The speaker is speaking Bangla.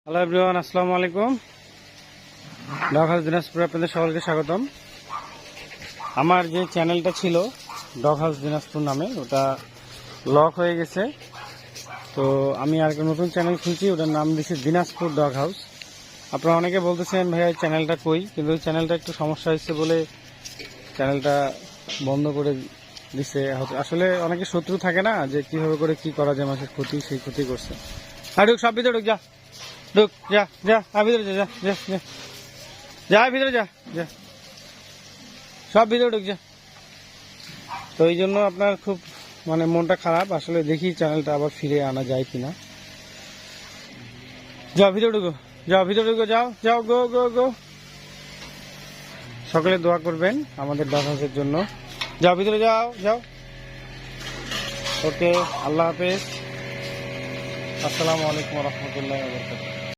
হ্যালো এভরিওয়ান, আসসালামু আলাইকুম। ডগ হাউস দিনাজপুরে আপনাদের সকলকে স্বাগতম। আমার যে চ্যানেলটা ছিল ডগ হাউস দিনাজপুর নামে, ওটা লক হয়ে গেছে। তো আমি আর একটা নতুন চ্যানেল খুলছি, ওটার নাম দিয়েছি দিনাজপুর ডগ হাউস। আপনারা অনেকে বলতেছেন ভাইয়া চ্যানেলটা কই, কিন্তু ওই চ্যানেলটা একটু সমস্যা হয়েছে বলে চ্যানেলটা বন্ধ করে দিছে। আসলে অনেকে শত্রু থাকে না, যে কিভাবে করে কি করা যায়, মানুষের ক্ষতি, সেই ক্ষতি করছে। আর ঢুক, সব ভিতরে ঢুক, যা ঢুক, যা যা ভিতরে যা, যা যা যা, যা ভিতরে যা, যা সব ভিতরে ঢুক, যা। তো এই জন্য আপনার খুব মনটা খারাপ। আসলে দেখি চ্যানেলটা আবার ফিরে আনা যায় কিনা। যাও ভিতরে ঢুকো, যাও ভিতরে ঢুকো, যাও যাও, গো গো গো। সকলে দোয়া করবেন আমাদের ডগ হাউসের জন্য। যাও ভিতরে, যাও যাও। ওকে, আল্লাহ হাফেজ, আসসালামু আলাইকুম রহমতুল্লাহ।